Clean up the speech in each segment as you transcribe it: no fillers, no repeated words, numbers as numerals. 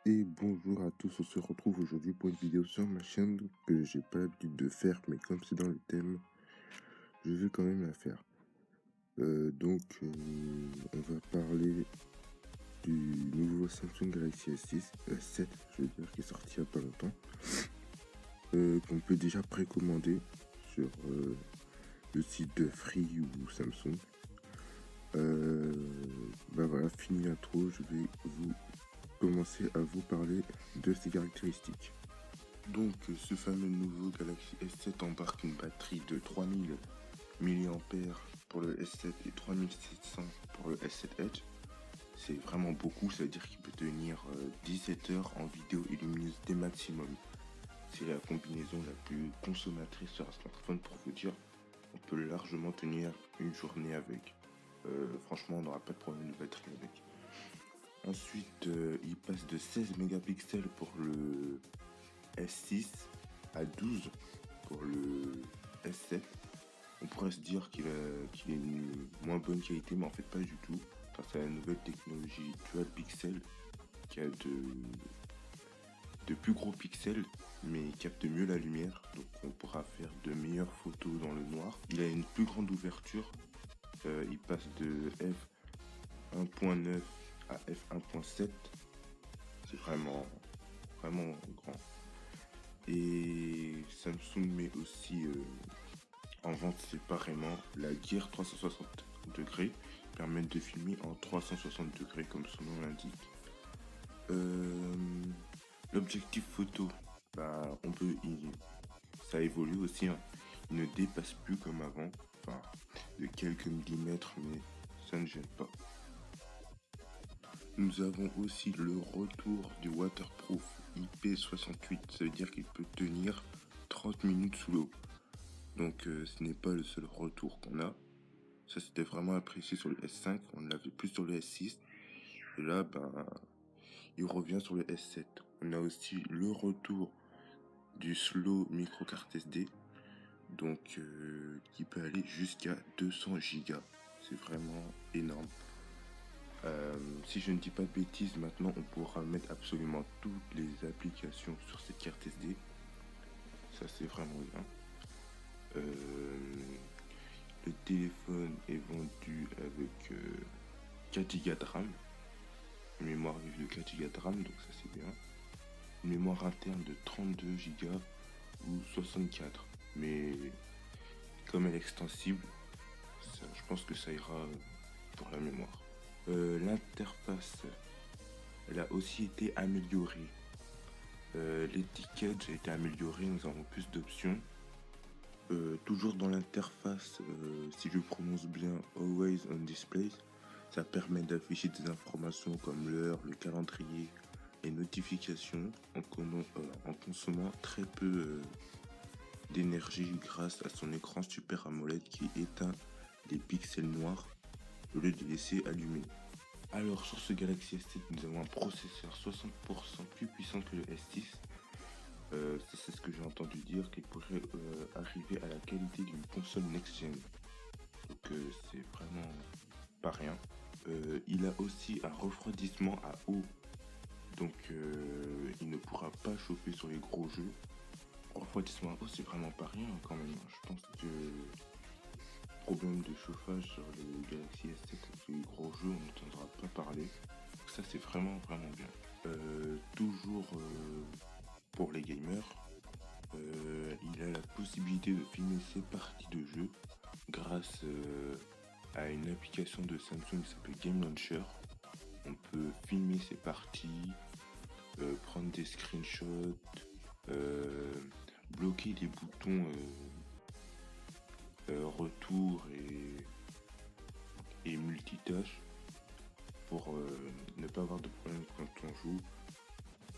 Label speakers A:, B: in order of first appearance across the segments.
A: Et bonjour à tous, on se retrouve aujourd'hui pour une vidéo sur ma chaîne que j'ai pas l'habitude de faire, mais comme c'est dans le thème, je vais quand même la faire. On va parler du nouveau Samsung Galaxy S6, S7, je veux dire, qui est sorti il y a pas longtemps, qu'on peut déjà précommander sur le site de Free ou Samsung. Voilà, fini l'intro, je vais vous commencer à vous parler de ses caractéristiques. Donc, ce fameux nouveau Galaxy S7 embarque une batterie de 3000 mAh pour le S7 et 3700 pour le S7 Edge. C'est vraiment beaucoup, ça veut dire qu'il peut tenir 17 heures en vidéo et luminosité maximum. C'est la combinaison la plus consommatrice sur un smartphone pour vous dire. On peut largement tenir une journée avec. Franchement, on n'aura pas de problème de batterie avec. Ensuite, il passe de 16 mégapixels pour le S6 à 12 pour le S7. On pourrait se dire qu'il est une moins bonne qualité, mais en fait pas du tout. Grâce à la nouvelle technologie Dual Pixel qui a de plus gros pixels, mais capte mieux la lumière. Donc on pourra faire de meilleures photos dans le noir. Il a une plus grande ouverture. Il passe de f1.9 à f1.7. C'est vraiment grand. Et Samsung met aussi en vente séparément la Gear 360 degrés, permettent de filmer en 360 degrés comme son nom l'indique. L'objectif photo, ça évolue aussi, hein. Il ne dépasse plus comme avant, enfin de quelques millimètres, mais ça ne gêne pas. Nous avons aussi le retour du waterproof IP68, ça veut dire qu'il peut tenir 30 minutes sous l'eau. Donc ce n'est pas le seul retour qu'on a. Ça c'était vraiment apprécié sur le S5, on ne l'avait plus sur le S6. Et là, il revient sur le S7. On a aussi le retour du slow micro carte SD, donc qui peut aller jusqu'à 200 Go. C'est vraiment énorme. Si je ne dis pas de bêtises, maintenant on pourra mettre absolument toutes les applications sur cette carte SD. Ça c'est vraiment bien. Le téléphone est vendu avec 4 Go de RAM. Une mémoire vive de 4 Go de RAM, donc ça c'est bien. Une mémoire interne de 32 Go ou 64. Mais comme elle est extensible, je pense que ça ira pour la mémoire. L'interface, elle a aussi été améliorée. L'étiquette a été améliorée, nous avons plus d'options. Toujours dans l'interface, si je prononce bien Always on Display, ça permet d'afficher des informations comme l'heure, le calendrier, les notifications en consommant très peu d'énergie grâce à son écran Super AMOLED qui éteint les pixels noirs au lieu de laisser allumer. Alors sur ce Galaxy S7, nous avons un processeur 60% plus puissant que le S6. C'est ce que j'ai entendu dire, qu'il pourrait arriver à la qualité d'une console next-gen. Donc c'est vraiment pas rien. Il a aussi un refroidissement à eau. Donc il ne pourra pas chauffer sur les gros jeux. Refroidissement à eau, c'est vraiment pas rien quand même. Je pense que problème de chauffage sur les Galaxy S7 et les gros jeux, on n'entendra pas parler. Donc ça c'est vraiment bien. Toujours pour les gamers, il a la possibilité de filmer ses parties de jeu grâce à une application de Samsung qui s'appelle Game Launcher. On peut filmer ses parties, prendre des screenshots, bloquer les boutons retour et multitâche pour ne pas avoir de problème quand on joue,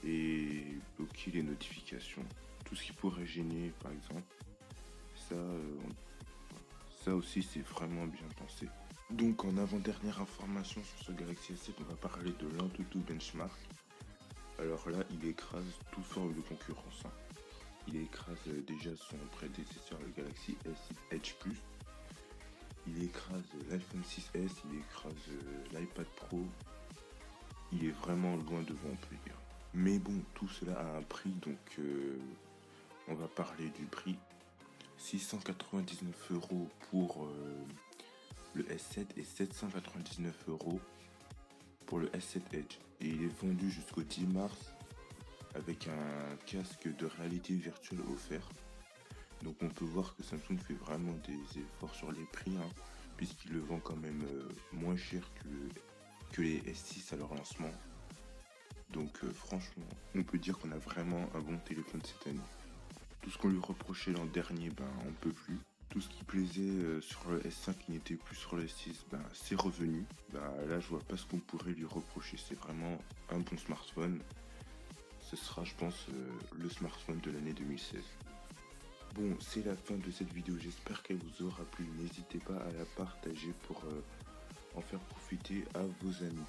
A: et bloquer les notifications, tout ce qui pourrait gêner par exemple. Ça aussi c'est vraiment bien pensé. Donc en avant-dernière information sur ce Galaxy S7, on va parler de l'Antutu Benchmark. Alors là, il écrase toute forme de concurrence, hein. Il écrase déjà son prédécesseur, le Galaxy S6 Edge Plus. Il écrase l'iPhone 6S, il écrase l'iPad Pro. Il est vraiment loin devant, on peut dire. Mais bon, tout cela a un prix, donc on va parler du prix. 699 euros pour le S7 et 799 euros pour le S7 Edge. Et il est vendu jusqu'au 10 mars avec un casque de réalité virtuelle offert. Donc on peut voir que Samsung fait vraiment des efforts sur les prix, hein, puisqu'il le vend quand même moins cher que les S6 à leur lancement. Donc franchement, on peut dire qu'on a vraiment un bon téléphone cette année. Tout ce qu'on lui reprochait l'an dernier, ben on peut plus. Tout ce qui plaisait sur le S5 qui n'était plus sur le S6, ben c'est revenu. Ben là je vois pas ce qu'on pourrait lui reprocher. C'est vraiment un bon smartphone. Ce sera je pense le smartphone de l'année 2016. Bon, c'est la fin de cette vidéo, j'espère qu'elle vous aura plu. N'hésitez pas à la partager pour en faire profiter à vos amis.